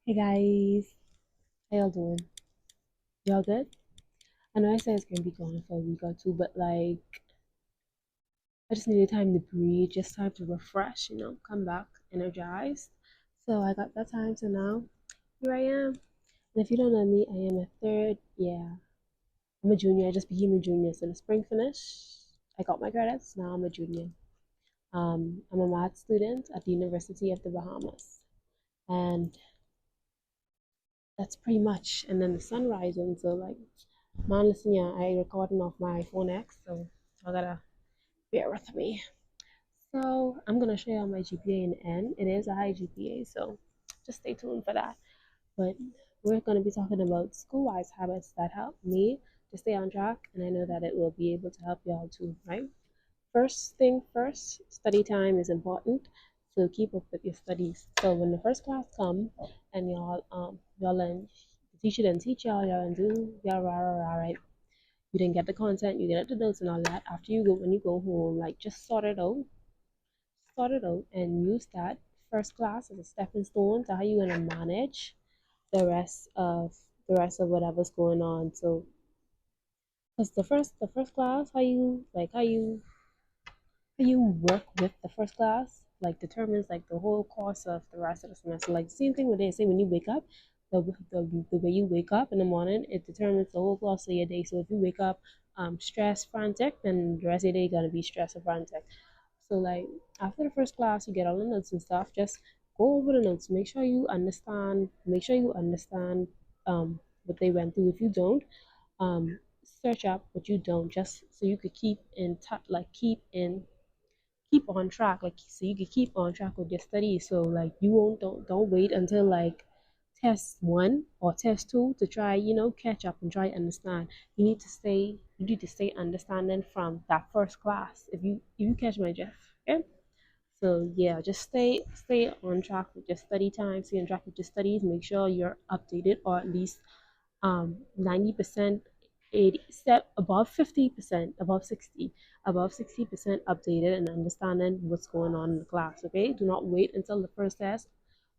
Hey guys, how y'all doing? Y'all good? I know I said it's gonna be gone for a week or two, but I just needed time to breathe, just time to refresh, come back energized. So I got that time, so now here I am. And if you don't know me, I am a third, yeah, I'm a junior. I just became a junior. So the spring finish, I got my credits, now I'm a junior. I'm a math student at the University of the Bahamas. And that's pretty much, and then the sun rising, so man, listen, yeah, I recording off my phone X, so I gotta bear with me. So I'm gonna share my GPA in N. It is a high GPA, so just stay tuned for that. But we're gonna be talking about school-wise habits that help me to stay on track, and I know that it will be able to help y'all too, right? First thing first, study time is important, so keep up with your studies. So when the first class come and y'all learn, the teacher didn't teach y'all and do y'all right. You didn't get the content, you get the notes and all that. After you go when you go home, like just sort it out and use that first class as a stepping stone to how you're gonna manage the rest of whatever's going on. So because the first class, how you work with the first class like determines like the whole course of the rest of the semester. Like same thing when they say when you wake up, the way you wake up in the morning, it determines the whole course of your day. So if you wake up stressed, frantic, then the rest of your day gonna be stressed and frantic. So like after the first class, you get all the notes and stuff. Just go over the notes. Make sure you understand. Make sure you understand what they went through. If you don't, search up what you don't, just so you could keep in touch, like keep on track, like so you can keep on track with your studies. So like you won't don't wait until like test one or test two to try, catch up and try understand. You need to stay understanding from that first class. If you catch my drift, okay? So yeah, just stay on track with your study time, stay on track with your studies, make sure you're updated or at least 90%, 80 step above 50%, above 60% updated and understanding what's going on in the class. Okay, do not wait until the first test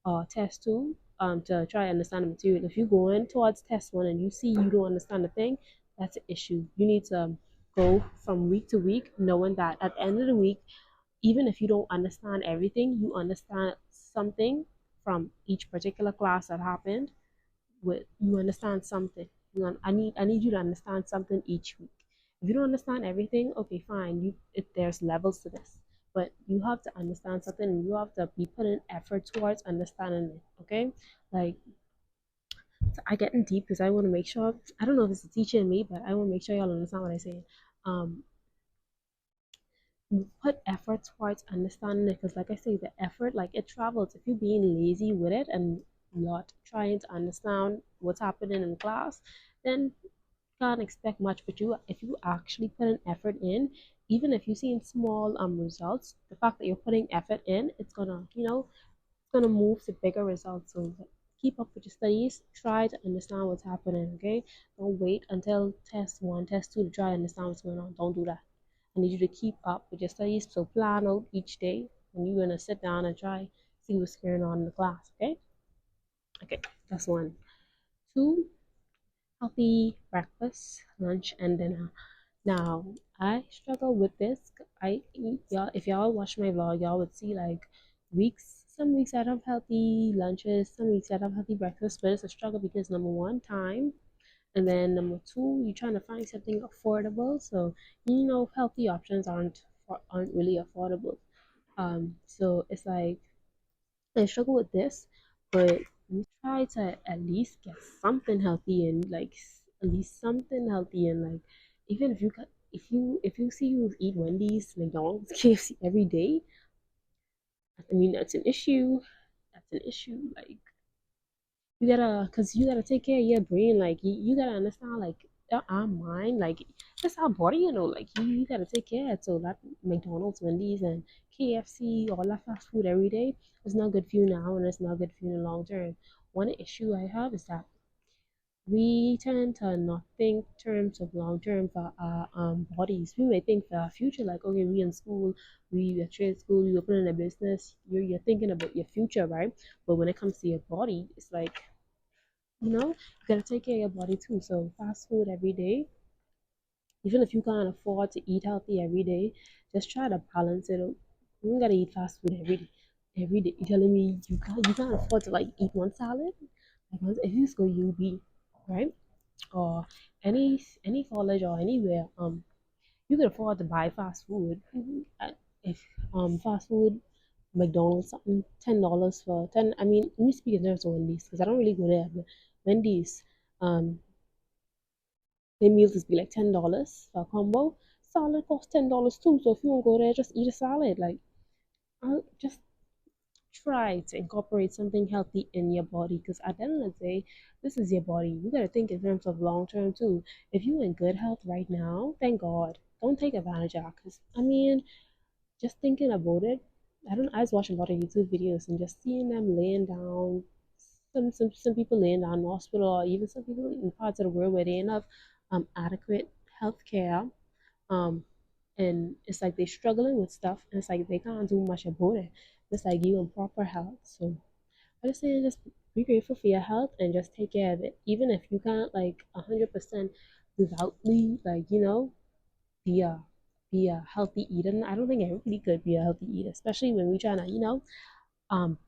or test two to try to understand the material. If you go in towards test one and you see you don't understand the thing, that's an issue. You need to go from week to week knowing that at the end of the week, even if you don't understand everything, you understand something from each particular class that happened. With you understand something. I need you to understand something each week. If you don't understand everything, okay, fine. There's levels to this, but you have to understand something, and you have to be putting effort towards understanding it. Okay, like so I get in deep because I want to make sure. I don't know if it's the teacher in me, but I want to make sure y'all understand what I say. Um, put effort towards understanding it, because like I say, the effort, like it travels. If you're being lazy with it and not trying to understand what's happening in class, then can't expect much. But if you actually put an effort in, even if you see in small results, the fact that you're putting effort in, it's gonna move to bigger results. So keep up with your studies, try to understand what's happening. Okay, don't wait until test one, test two to try to understand what's going on. Don't do that. I need you to keep up with your studies. So plan out each day when you're gonna sit down and try see what's going on in the class. Okay. Okay, that's one. Two, healthy breakfast, lunch, and dinner. Now, I struggle with this. I y'all, if y'all watch my vlog, y'all would see like weeks. Some weeks I have healthy lunches, some weeks I have healthy breakfast, but it's a struggle because number one, time, and then number two, you're trying to find something affordable. So healthy options aren't really affordable. So it's like I struggle with this, but we try to at least get something healthy and like at least something healthy and like even if you got if you see you eat Wendy's, McDonald's, KFC every day, I mean that's an issue. That's an issue. Like cause you gotta take care of your brain. Like you gotta understand like our mind, like that's our body, like you gotta take care of it. So that McDonald's, Wendy's and KFC, all that fast food every day is not good for you now and it's not good for you in the long term. One issue I have is that we tend to not think terms of long term for our bodies. We may think for our future, like, okay, we in school, we at trade school, you opening a business, you're thinking about your future, right? But when it comes to your body, it's like, you gotta take care of your body too. So fast food every day, even if you can't afford to eat healthy every day, just try to balance it out. You don't gotta eat fast food every day. Every day, you telling me you can't afford to like eat one salad? Like if you just go UB, right? Or any college or anywhere, you can afford to buy fast food. If fast food, McDonald's something $10 for 10. I mean, let me speak in terms of Wendy's because I don't really go there. But Wendy's, um, their meals is be like $10 for a combo. Salad costs $10 too. So if you want to go there, just eat a salad. Like, just try to incorporate something healthy in your body because at the end of the day, this is your body. You gotta think in terms of long term too. If you're in good health right now, thank God. Don't take advantage of that. Cause I mean, just thinking about it, I was watching a lot of YouTube videos and just seeing them laying down. Some people laying down in the hospital, or even some people in parts of the world where they ain't have adequate health care. Um, and it's like they're struggling with stuff, and it's like they can't do much about it. It's like you in proper health. So I just say just be grateful for your health and just take care of it. Even if you can't like 100% devoutly be a be a healthy eater. And I don't think everybody could be a healthy eater, especially when we trying to um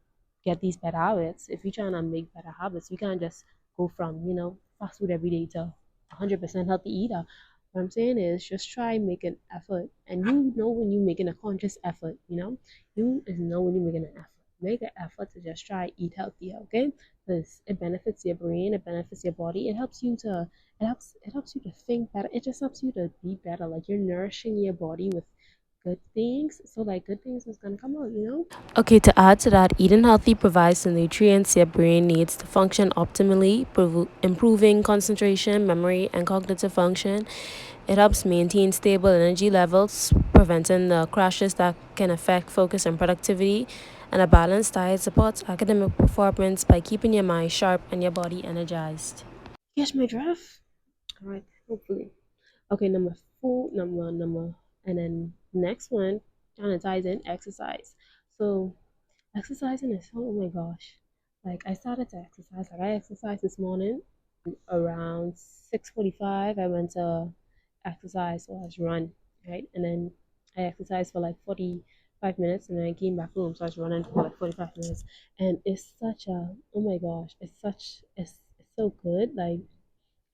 get these better habits. If you're trying to make better habits, you can't just go from, fast food every day to 100% healthy eater. What I'm saying is just try make an effort. And you know when you're making a conscious effort, you is know when you're making an effort. Make an effort to just try eat healthier, okay? Because it benefits your brain, it benefits your body, it helps you to think better. It just helps you to be better. Like you're nourishing your body with good things. So like good things is gonna come out. Okay, to add to that, eating healthy provides the nutrients your brain needs to function optimally, improving concentration, memory, and cognitive function. It helps maintain stable energy levels, preventing the crashes that can affect focus and productivity. And a balanced diet supports academic performance by keeping your mind sharp and your body energized. Catch my draft. All right, hopefully. Okay, number four, number, and then next one kind of ties in exercise. So exercising is oh my gosh, like I started to exercise. Like I exercised this morning around 6:45. I went to exercise, so I was run right, and then I exercised for like 45 minutes, and then I came back home, so I was running for like 45 minutes, and it's such a oh my gosh, it's so good, like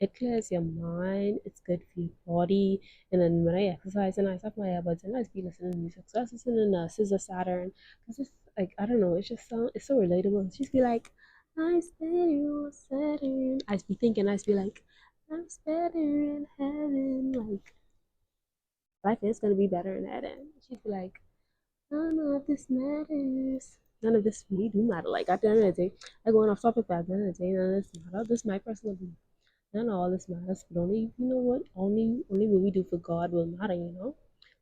it clears your mind. It's good for your body. And then when I exercise and I have my earbuds and I just be listening to music. So I was listening to Scissor Saturn because it's like I don't know. It's so relatable. It's just be like, I stay on Saturn. I just be thinking. I just be like, I'm better in heaven. Like life is gonna be better in heaven. She'd be like, none of this matters. None of this really do matter. Like at the end of the day, I going off topic, but at the end of the day, none of this matter. This is my personal opinion. None of all this matters, but only you know what? Only what we do for God will matter.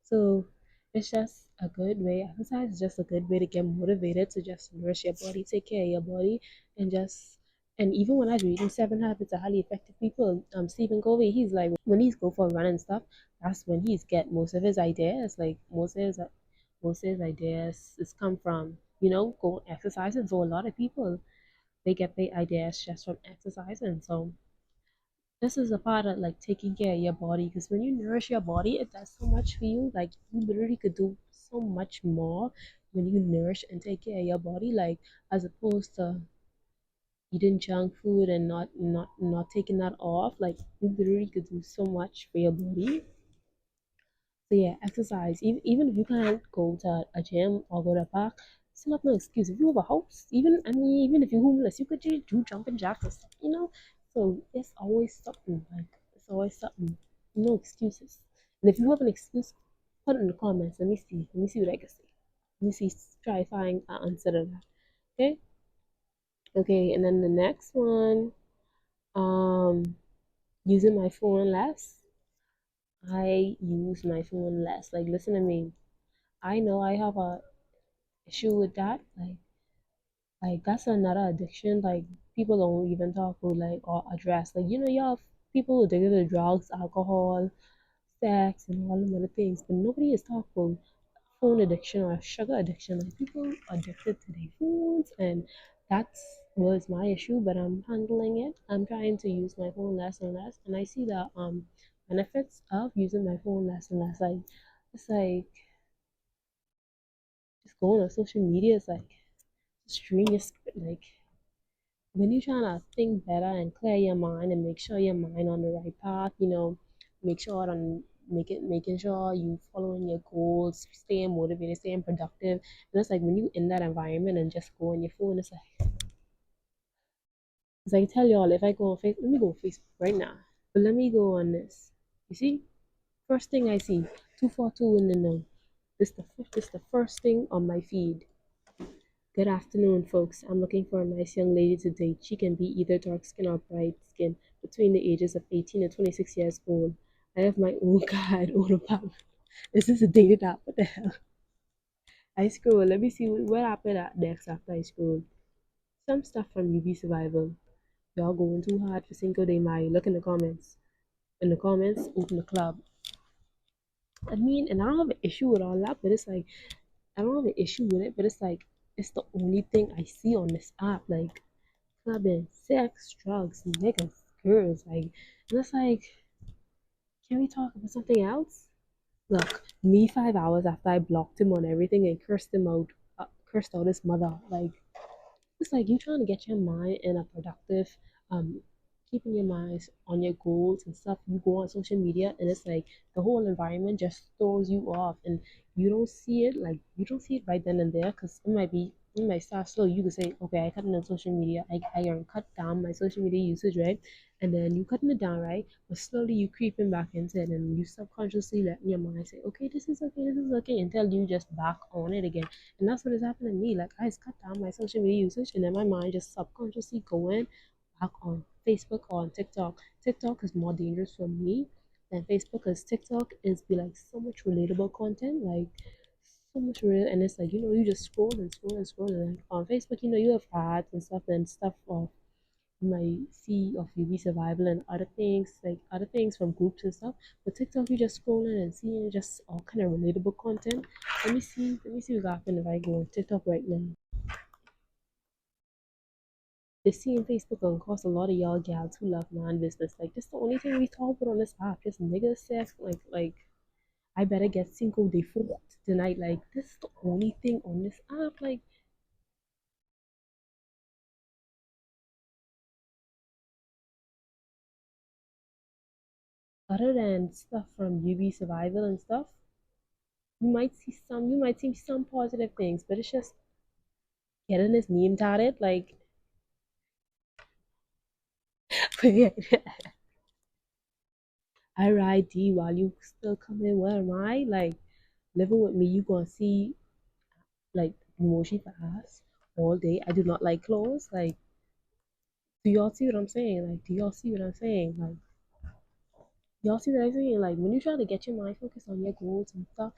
So it's just a good way. Exercise is just a good way to get motivated to just nourish your body, take care of your body, and just and even when I was reading Seven Habits of Highly Effective People, Stephen Covey, he's like when he's go for a run and stuff, that's when he's get most of his ideas. Like most of his ideas is come from go exercising. So a lot of people they get their ideas just from exercising. So this is a part of like taking care of your body because when you nourish your body it does so much for you, like you literally could do so much more when you nourish and take care of your body, like as opposed to eating junk food and not taking that off, like you literally could do so much for your body. So yeah, exercise. Even if you can't go to a gym or go to a park, still have no excuse. If you have a house, even if you're homeless, you could just do jumping jacks or stuff. So it's always something. Like it's always something. No excuses. And if you have an excuse, put it in the comments. Let me see. Let me see what I can say. Let me see. Try find an answer to that. Okay. Okay. And then the next one, using my phone less. I use my phone less. Like listen to me. I know I have a issue with that. Like that's another addiction. Like people don't even talk about like or address like you have people addicted to drugs, alcohol, sex, and all them other things, but nobody is talking about phone addiction or sugar addiction. Like people are addicted to their phones, and that's was my issue. But I'm handling it. I'm trying to use my phone less and less, and I see the benefits of using my phone less and less. Like it's like just going on social media is like stream your like when you're trying to think better and clear your mind and make sure your mind on the right path, make sure on making sure you following your goals, staying motivated, staying productive. And it's like when you in that environment and just go on your phone, it's like tell y'all if I go on Facebook, let me go on Facebook right now. But let me go on this. You see, first thing I see, 242 in the know. This the first thing on my feed. Good afternoon, folks. I'm looking for a nice young lady to date. She can be either dark skin or bright skin, between the ages of 18 and 26 years old. I have my own guide, own apartment. Is this a dating app? What the hell? I scroll. Let me see what happened at next after I scroll. Some stuff from UB Survival. Y'all going too hard for Cinco de Mayo. Look in the comments. In the comments, open the club. I mean, and I don't have an issue with all that, but it's like, I don't have an issue with it, but it's like, it's the only thing I see on this app. Like, clubbing, sex, drugs, niggas, girls, like, and it's like, can we talk about something else? Look, me 5 hours after I blocked him on everything and cursed out his mother, like, it's like you trying to get your mind in a productive, um, keeping your mind on your goals and stuff. You go on social media and it's like the whole environment just throws you off, and you don't see it right then and there because it might start slow. You could say, okay, I cut down social media. I cut down my social media usage, right? And then you cutting it down, right? But slowly you creeping back into it, and you subconsciously letting your mind say, okay, this is okay, until you just back on it again. And that's what is happening to me. Like I just cut down my social media usage, and then my mind just subconsciously going back on Facebook or on TikTok. TikTok is more dangerous for me than Facebook because TikTok is be like so much relatable content, like so much real, and it's like you just scroll and scroll and scroll. And like on Facebook, you have ads and stuff of you might see of UV survival and other things from groups and stuff. But TikTok, you just scrolling and seeing just all kind of relatable content. Let me see what's happening if I go on TikTok right now. The seeing Facebook gonna cost a lot of y'all gals who love non-business. Like this the only thing we talk about on this app. Just niggas sex, like I better get Cinco de Fort tonight. Like this is the only thing on this app. Like other than stuff from UV survival and stuff, you might see some positive things, but it's just getting his name tatted. Like I ride D while you still coming. Where am I? Like living with me, you gonna see like emoji for ass all day. I do not like clothes. Like, do y'all see what I'm saying? Like, do y'all see what I'm saying? Like, y'all see what I'm saying? Like, when you try to get your mind focused on your goals and stuff,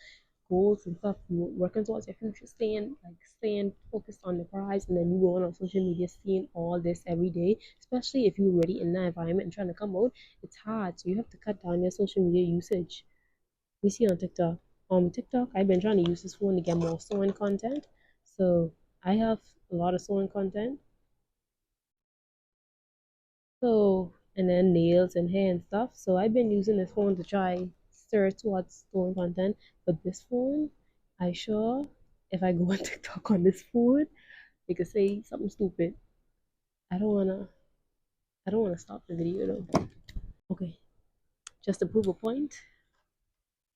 working towards your future, staying focused on the prize, and then you going on social media, seeing all this every day, especially if you're already in that environment and trying to come out, it's hard. So you have to cut down your social media usage. We see on TikTok. TikTok, I've been trying to use this phone to get more sewing content. So I have a lot of sewing content. So, and then nails and hair and stuff. So I've been using this phone to try steer towards sewing content. But this phone, I sure, if I go on TikTok on this phone, they could say something stupid. I don't wanna, I don't wanna stop the video though. Okay, just to prove a point,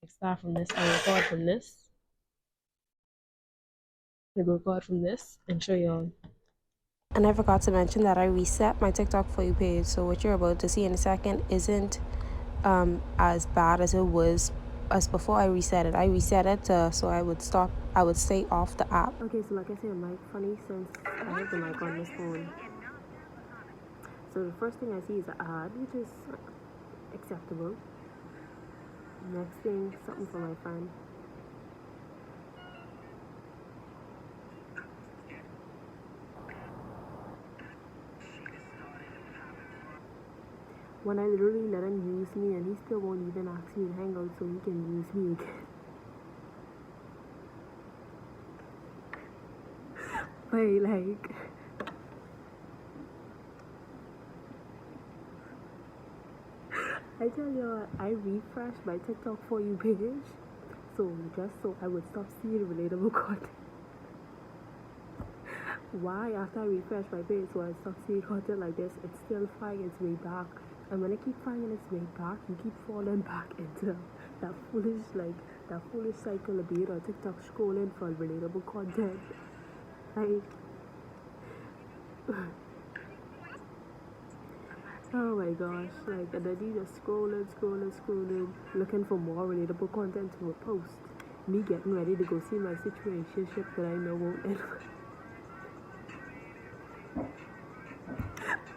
I start from this. I record from this. I record from this and show y'all. And I forgot to mention that I reset my TikTok for you page, so what you're about to see in a second isn't as bad as it was as before I reset it. I reset it so I would stay off the app. Okay, so like I said, mic funny since I have the mic on this phone. So the first thing I see is an ad, which is acceptable. Next thing, something for my friend. when I literally let him use me and he still won't even ask me to hang out so he can use me again. But like, I tell you what, I refreshed my TikTok for you page. So just so I would stop seeing relatable content. Why after I refresh my page so I stop seeing content like this, it's still finding its way back. And when I keep finding its way back, you keep falling back into that foolish that foolish cycle of being on TikTok scrolling for relatable content. Like, oh my gosh, like, and then you just scrolling, looking for more relatable content to post. Me getting ready to go see my situationship that I know won't end.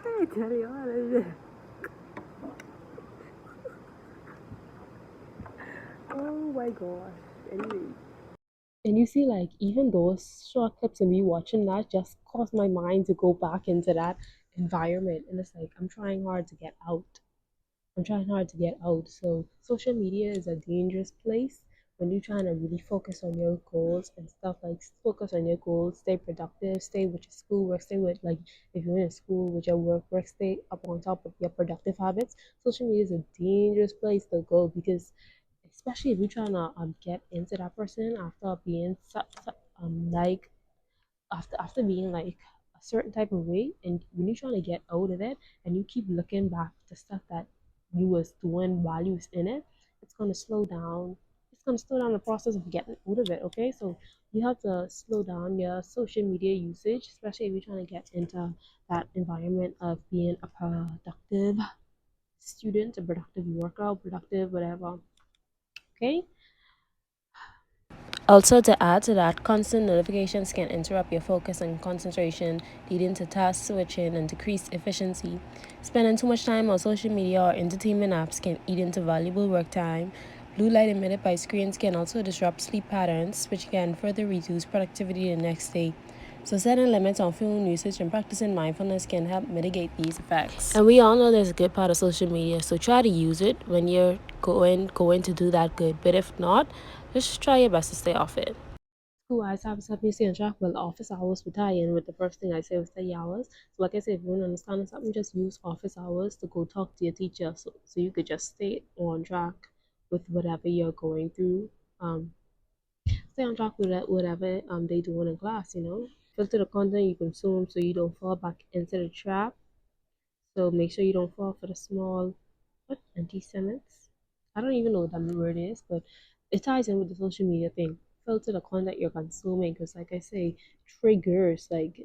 I tell you what, oh my gosh. Anyway. And you see, like, even those short clips of me watching that just caused my mind to go back into that environment. And it's like, I'm trying hard to get out. I'm trying hard to get out. So social media is a dangerous place when you're trying to really focus on your goals and stuff, like focus on your goals, stay productive, stay with your schoolwork, stay with, like, if you're in school with your work, stay up on top of your productive habits. Social media is a dangerous place to go because especially if you're trying to get into that person after being like after being like a certain type of way, and when you're trying to get out of it and you keep looking back to stuff that you was doing while you was in it, it's going to slow down. It's going to slow down the process of getting out of it. Okay, so you have to slow down your social media usage, especially if you're trying to get into that environment of being a productive student, a productive worker, productive whatever. Okay. Also, to add to that, constant notifications can interrupt your focus and concentration, leading to task switching and decreased efficiency. Spending too much time on social media or entertainment apps can eat into valuable work time. Blue light emitted by screens can also disrupt sleep patterns, which can further reduce productivity the next day. So, setting limits on phone usage and practicing mindfulness can help mitigate these effects. And we all know there's a good part of social media, so try to use it when you're going to do that good. But if not, just try your best to stay off it. School hours have something you see on track. Well, office hours would tie in with the first thing I say was study hours. So, like I said, if you want to understand something, just use office hours to go talk to your teacher so you could just stay on track with whatever you're going through. Um, Stay on track with whatever they doing in class, Filter the content you consume so you don't fall back into the trap. So make sure you don't fall for the small, what, anti-Semites? I don't even know what that word is, but it ties in with the social media thing. Filter the content you're consuming, because, like I say, triggers, like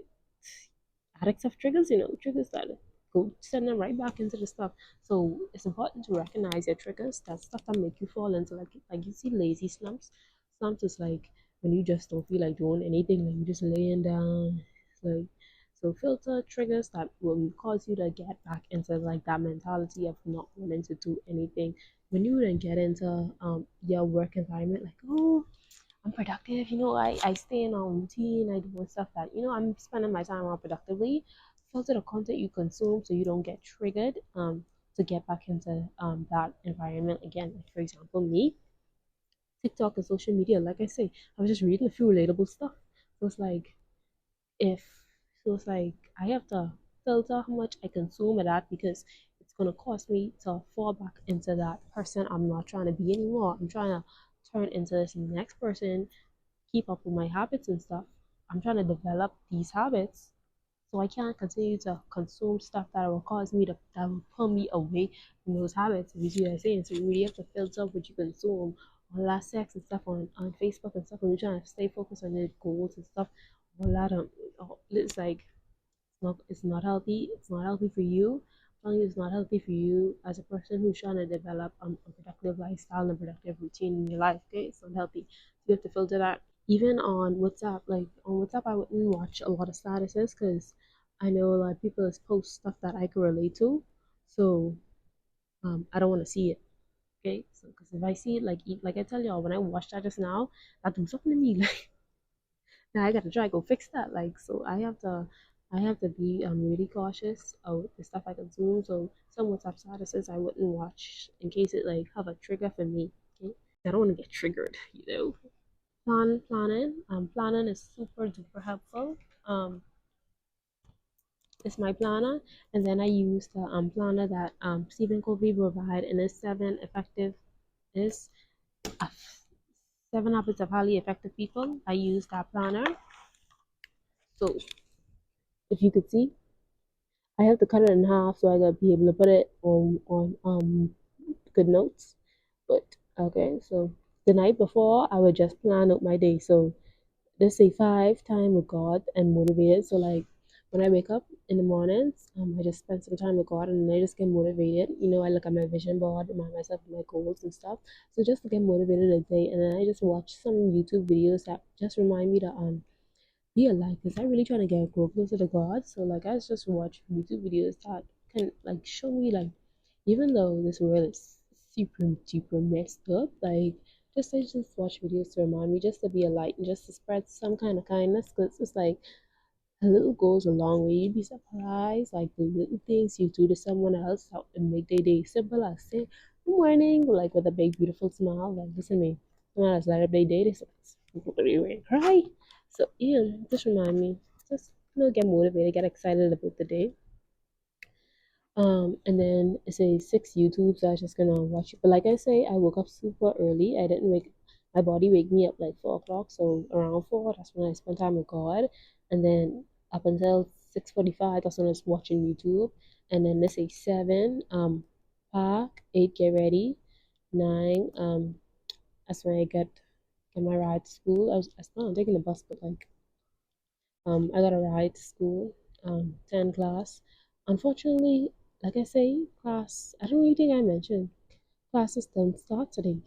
addicts have triggers, triggers that go send them right back into the stuff. So it's important to recognize your triggers. That stuff that make you fall into, like you see lazy slumps. Slumps is like when you just don't feel like doing anything, like you're just laying down. Like, so filter triggers that will cause you to get back into like that mentality of not wanting to do anything. When you then get into your work environment, like, oh, I'm productive. I stay in a routine. I do stuff that, I'm spending my time on productively. Filter the content you consume so you don't get triggered to get back into that environment again. Like, for example, me, TikTok and social media, like I say, I was just reading a few relatable stuff. So it's like, if, so it's like, I have to filter how much I consume of that because it's going to cause me to fall back into that person I'm not trying to be anymore. I'm trying to turn into this next person, keep up with my habits and stuff. I'm trying to develop these habits so I can't continue to consume stuff that will cause me that will pull me away from those habits. You see what I'm saying? So you really have to filter what you consume, all that sex and stuff on Facebook and stuff, and you're trying to stay focused on your goals and stuff. All that it's like it's not healthy. It's not healthy for you. I'm telling you, it's not healthy for you as a person who's trying to develop a productive lifestyle and a productive routine in your life. Okay, it's not healthy. So you have to filter that. Even on WhatsApp, like on WhatsApp, I wouldn't watch a lot of statuses because I know a lot of people post stuff that I can relate to. So I don't want to see it. Okay, so because if I see it, like I tell y'all, when I watched that just now, that do something to me. Like now I gotta try to go fix that. Like, so I have to. I have to be really cautious of the stuff I consume. So some WhatsApp statuses I wouldn't watch in case it like have a trigger for me. Okay, I don't want to get triggered. Planning is super duper helpful. It's my planner, and then I use the planner that Stephen Covey provide, and it's is uh, 7 habits of highly effective people. I use that planner. So if you could see, I have to cut it in half so I gotta be able to put it on good notes. But okay, so the night before I would just plan out my day. So let's say five time with God and motivated. So like when I wake up in the mornings, I just spend some time with God and I just get motivated. I look at my vision board, remind myself of my goals and stuff. So just to get motivated a day, and then I just watch some YouTube videos that just remind me to be alive. Because I really trying to get grow closer to God. So like I just watch YouTube videos that can like show me like even though this world is super duper messed up, like just I just watch videos to remind me just to be a light and just to spread some kind of kindness. Because it's like a little goes a long way. You'd be surprised, like the little things you do to someone else how it make their day simple as say good morning, like with a big beautiful smile. Like listen to me, someone else light up their day. They say, cry. So yeah, just remind me, just get motivated, get excited about the day. And then it says six YouTube, so I was just gonna watch it. But like I say, I woke up super early. I didn't wake my body wake me up like 4 o'clock, so around 4, that's when I spent time with God. And then up until 6:45, that's when I was watching YouTube. And then they say 7, park, 8, get ready, 9, that's when I get my ride to school. I was planning on taking the bus, but like I got a ride to school, 10 class. Unfortunately, like I say, class, I don't really think I mentioned, classes don't start today.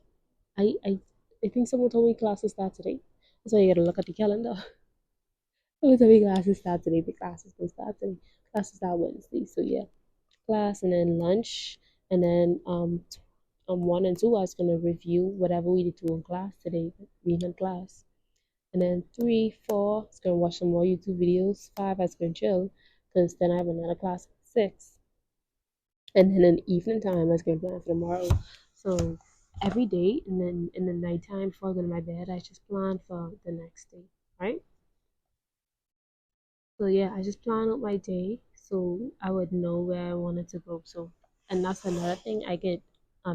I, I, I think someone told me classes start today. So you gotta look at the calendar. Someone told me classes start today, but classes don't start today. Classes start Wednesday. So yeah, class and then lunch. And then 1 and 2, I was gonna review whatever we did do in class today, being in class. And then 3, 4, I was gonna watch some more YouTube videos. 5, I was gonna chill, because then I have another class at 6. And then in the evening time, I was gonna plan for tomorrow. So every day, and then in the nighttime before I go to my bed, I just plan for the next day, right? So yeah, I just plan out my day so I would know where I wanted to go. So, and that's another thing I could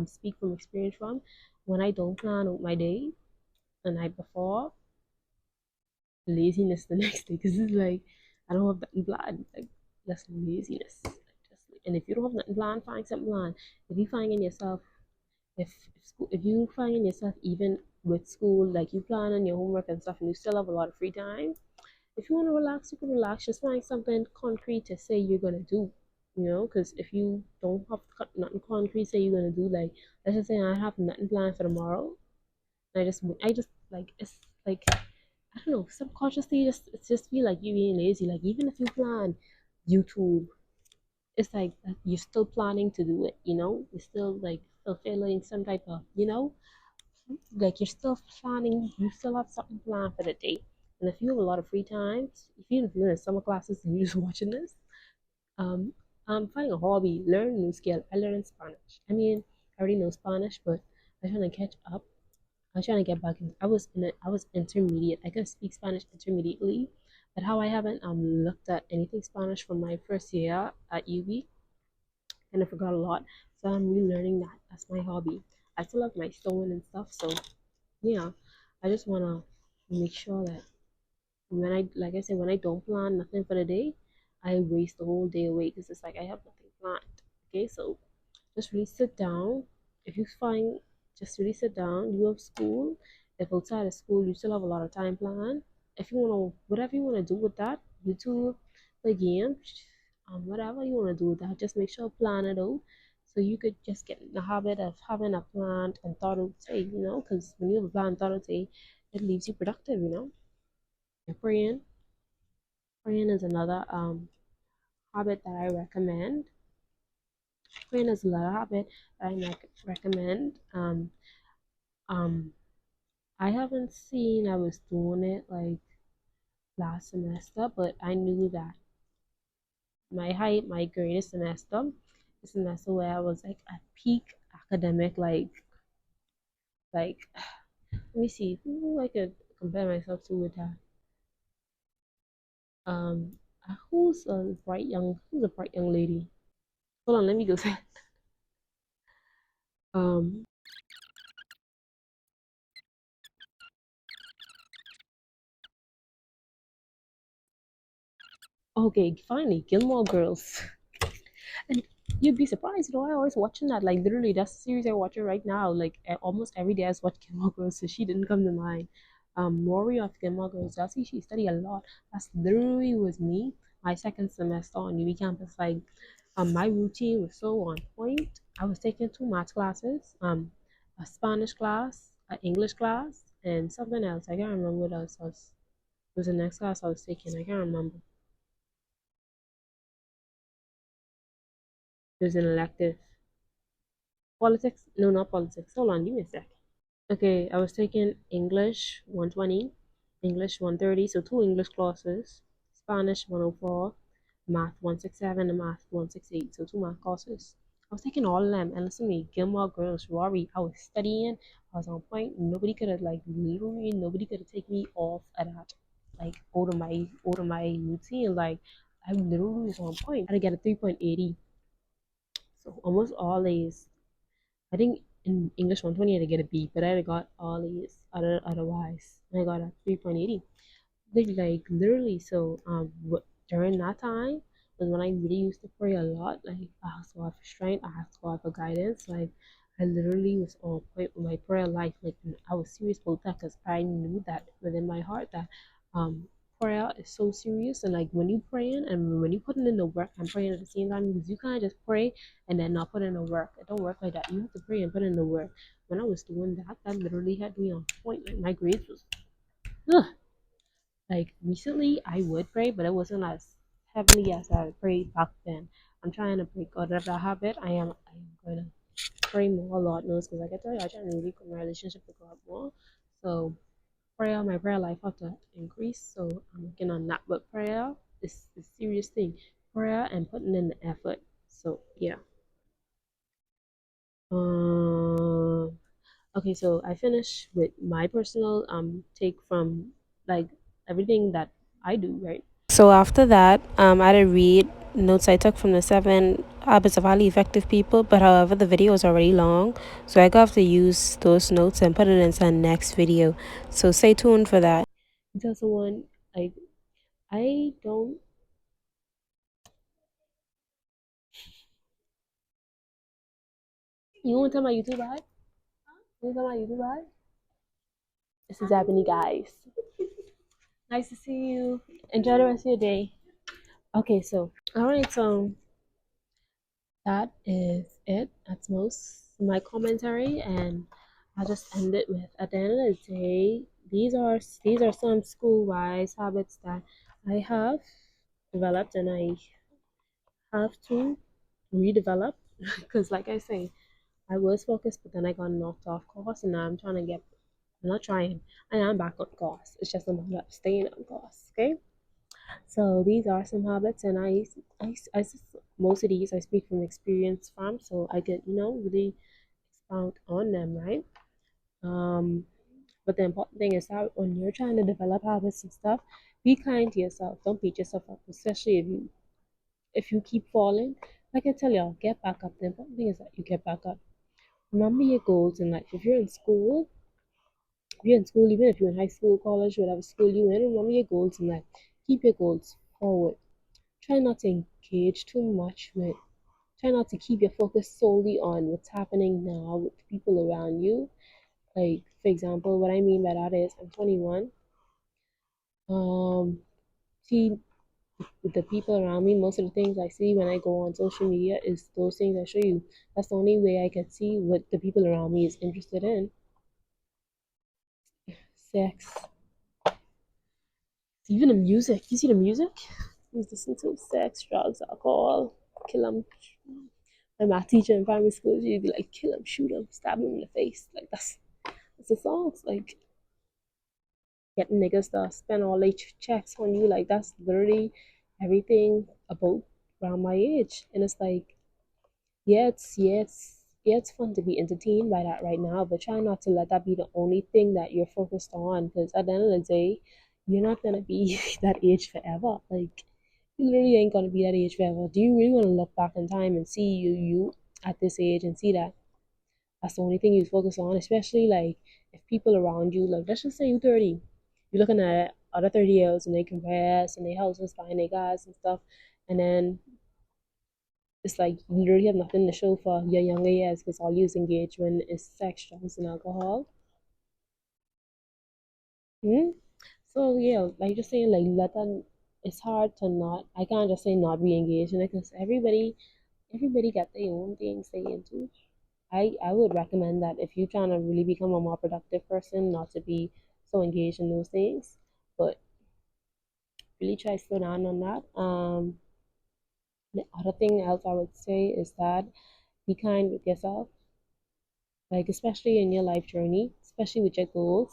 speak from experience from. When I don't plan out my day the night before, laziness the next day, because it's like I don't have nothing planned. Like that's laziness. Like, just, and if you don't have nothing planned, find something planned. If you find in yourself, if you find in yourself even with school, like you plan on your homework and stuff, and you still have a lot of free time. If you want to relax, you can relax. Just find something concrete to say you're gonna do. Because if you don't have nothing concrete say you're gonna do, like let's just say I have nothing planned for tomorrow, and I just like it's like I don't know, subconsciously it's just feel like you being lazy. Like even if you plan YouTube, it's like you're still planning to do it, You're still like fulfilling some type of, like you're still planning, you still have something planned for the day. And if you have a lot of free time, even if you're in summer classes and you're just watching this, um, finding a hobby, learn a new skill. I learned Spanish. I mean, I already know Spanish, but I'm trying to catch up. I was trying to get back in. I was intermediate. I can speak Spanish intermediately, but how I haven't looked at anything Spanish from my first year at UB, and I forgot a lot. So I'm relearning that. That's my hobby. I still have my sewing and stuff. So yeah, I just wanna make sure that when like I said, when I don't plan nothing for the day, I waste the whole day away because it's like I have nothing planned. Okay, so just really sit down. If you find, just really sit down. You have school. If outside of school, you still have a lot of time planned. If you wanna, whatever you wanna do with that, YouTube, the game, whatever you wanna do with that, just make sure plan it out. So you could just get in the habit of having a planned and thought out day, because when you have a planned thought out day, it leaves you productive. And praying is another habit that I recommend. Praying is another habit that I recommend. Um, I haven't seen I was doing it like last semester, but I knew that. my greatest semester, the semester where I was like at peak academic, like let me see who I could compare myself to with that. Um, who's a bright young lady? Hold on, let me go. Um, okay, finally, Gilmore Girls. And you'd be surprised, I always watching that. Like literally, that's the series I'm watching right now. Like almost every day I watch Gilmore Girls, so she didn't come to mind. Maury of Gilmore Girls. I see she study a lot. That's literally was me. My second semester on UB campus. Like, my routine was so on point. I was taking two math classes, a Spanish class, an English class, and something else. I can't remember what else was the next class I was taking. I can't remember. It was an elective. Politics? No, not politics. Hold on, give me a sec. Okay, I was taking English 120, English 130, so two English classes, Spanish 104, Math 167, and Math 168, so two math classes. I was taking all of them, and listen to me, Gilmore Girls, Rory, I was studying, I was on point. Nobody could have, like, literally, nobody could have taken me off of that, like, out of my routine. Like, I literally was on point. I had to get a 3.80, so almost all A's. I think in English 120 I had to get a B, but I got all A's otherwise. I got a 3.80. Like literally, so during that time was when I really used to pray a lot. Like I asked God for strength, I asked God for guidance. Like I literally was on point with my prayer life. Like I was serious about that because I knew that within my heart that um prayer is so serious. And like when you praying and when you putting in the work and praying at the same time, because you can't just pray and then not put in the work. It don't work like that. You have to pray and put in the work. When I was doing that, that literally had me on point. Like my grades was ugh. Like recently, I would pray, but it wasn't as heavily as I prayed back then. I'm trying to break out of that habit. I am going to pray more. Lord knows, because like I tell you, I try to really put my relationship with God more. So my prayer life have to increase. So I'm working on that. But prayer is a serious thing. Prayer and putting in the effort. So yeah. Um. Okay, so I finished with my personal take from like everything that I do, right? So after that, I had to read notes I took from the 7 habits of highly effective people. But however, the video is already long, so I got to use those notes and put it into the next video. So stay tuned for that. Tell someone like I don't. You want to tell my YouTube ad? You want to tell my YouTube ad? This is Ebony, guys. Nice to see you. Enjoy the rest of your day. Okay, so all right, so that is it. That's most of my commentary, and I'll just end it with at the end of the day, these are some school wise habits that I have developed and I have to redevelop because like I say, I was focused, but then I got knocked off course, and now I'm trying to get. I'm not trying. I am back on course. It's just a matter of staying on course. Okay. So these are some habits, and most of these I speak from experience from, so I could really expound on them, right? Um, but the important thing is that when you're trying to develop habits and stuff, be kind to yourself. Don't beat yourself up, especially if you keep falling. Like I tell y'all, get back up. The important thing is that you get back up. Remember your goals in life. If you're in school, even if you're in high school, college, whatever school you're in, remember your goals in life. Keep your goals forward. Try not to engage too much with, try not to keep your focus solely on what's happening now with the people around you. Like, for example, what I mean by that is I'm 21. Um, see, with the people around me, most of the things I see when I go on social media is those things I show you. That's the only way I can see what the people around me is interested in. Sex, even the music. You see the music? He's listening to sex, drugs, alcohol, kill 'em. And my teacher in primary school, she'd be like, kill him, shoot him, stab him in the face. Like, that's the songs. Like, getting niggas to spend all their checks on you. Like, that's literally everything about around my age, and it's like, yeah, it's fun to be entertained by that right now, but try not to let that be the only thing that you're focused on, because at the end of the day, you're not gonna be that age forever. Like, you literally ain't gonna be that age forever. Do you really want to look back in time and see you at this age and see that that's the only thing you focus on? Especially like if people around you, like let's just say you 30, you're looking at other 30 years and they compress and they houses behind their guys and stuff, and then it's like you literally have nothing to show for your younger years because all you use engagement is sex, drugs, and alcohol. Hmm. So yeah, like just saying, like let them. It's hard to not. I can't just say not be engaged in it because everybody got their own things they into. I would recommend that if you're trying to really become a more productive person, not to be so engaged in those things, but really try to slow down on that. The other thing else I would say is that be kind with yourself, like especially in your life journey, especially with your goals.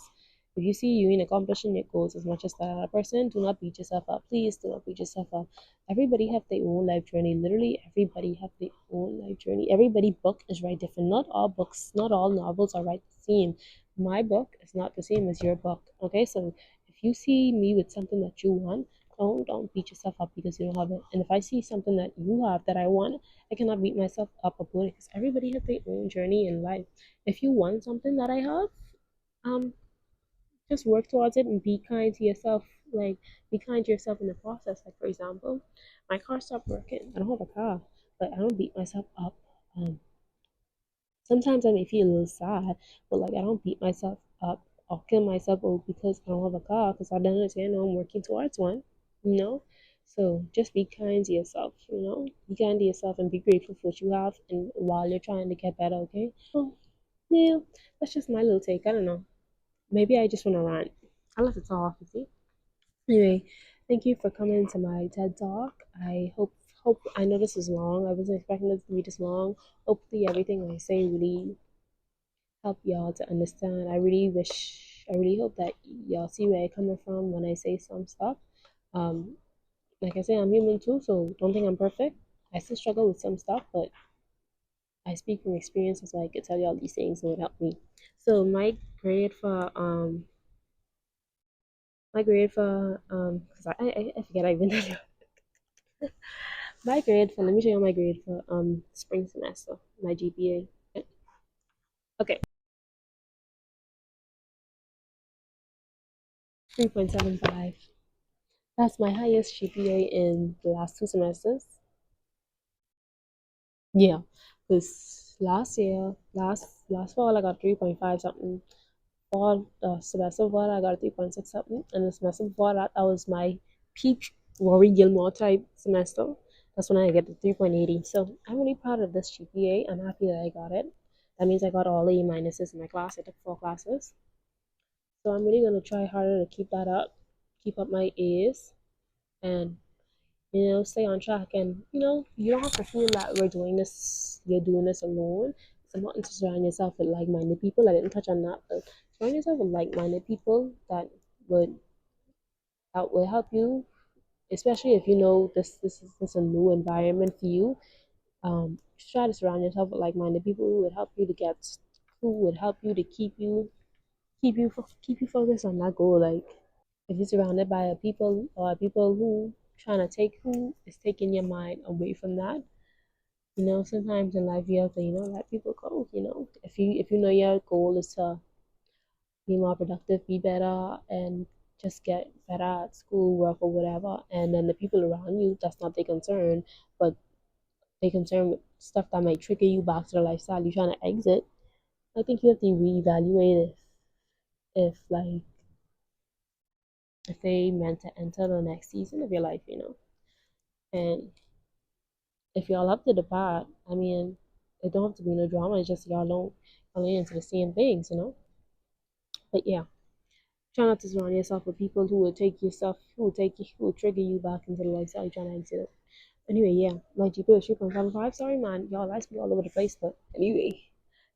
If you see you in accomplishing your goals as much as that other person, do not beat yourself up. Please do not beat yourself up. Everybody have their own life journey. Literally everybody have their own life journey. Everybody book is right different. Not all books, not all novels are right the same. My book is not the same as your book. Okay, so if you see me with something that you want, don't beat yourself up because you don't have it. And if I see something that you have that I want, I cannot beat myself up about it because everybody has their own journey in life. If you want something that I have, um, just work towards it and be kind to yourself. Like, be kind to yourself in the process. Like, for example, my car stopped working. I don't have a car, but I don't beat myself up. Um, Sometimes I may feel a little sad, but like I don't beat myself up or kill myself because I don't have a car. Because I don't understand, I'm working towards one. You know, so just be kind to yourself. Be kind to yourself and be grateful for what you have, and while you're trying to get better. Okay. So yeah, that's just my little take. I don't know. Maybe I just want to rant. I love to talk, you see. Anyway, thank you for coming to my TED Talk. I hope I know this is long. I wasn't expecting this to be this long. Hopefully everything I say really help y'all to understand. I really hope that y'all see where I'm coming from when I say some stuff. Um, like I say, I'm human too, so don't think I'm perfect. I still struggle with some stuff, but I speak from experience, so I could tell you all these things and it helped me. So grade for um my grade for because I forget I even my grade for let me show you my grade for spring semester, my GPA. Okay, 3.75. That's my highest GPA in the last 2 semesters. Yeah, because last fall I got 3.5 something. For the semester before I got 3.6 something, and the semester before that, that was my peak Rory Gilmore type semester. That's when I get the 3.80. So I'm really proud of this GPA. I'm happy that I got it. That means I got all A minuses in my class. I took 4 classes. So I'm really gonna try harder to keep that up, keep up my A's, and stay on track. And you don't have to feel that you're doing this alone. It's important to surround yourself with like-minded people. I didn't touch on that, but surround yourself with like-minded people would that will help you, especially if you know this a new environment for you. Just try to surround yourself with like-minded people who would help you to who would help you to keep you focused on that goal. Like if you're surrounded by a people or people who is taking your mind away from that. Sometimes in life you have to, let people go. If you know your goal is to be more productive, be better, and just get better at school, work, or whatever, and then the people around you, that's not their concern, but they concern with stuff that might trigger you back to the lifestyle you're trying to exit. I think you have to reevaluate if if they meant to enter the next season of your life, and if y'all up to the part, I mean, it don't have to be no drama. It's just y'all ain't into the same things. But yeah, try not to surround yourself with people who will trigger you back into the lifestyle you're trying to exit. Anyway, yeah, my GPA is 3.75. Sorry, man, y'all lights be all over the place. But anyway,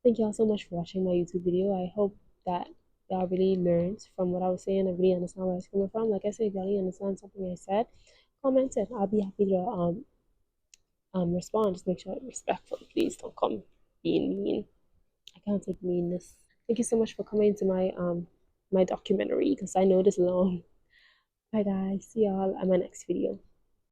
thank y'all so much for watching my YouTube video. I hope that y'all really learned from what I was saying and really understand where I was coming from. Like I said, if y'all really understand something I said, comment it. I'll be happy to respond, just make sure it's respectful. Please don't come being mean. I can't take meanness. Thank you so much for coming to my documentary because I know this long. Bye guys. See y'all at my next video.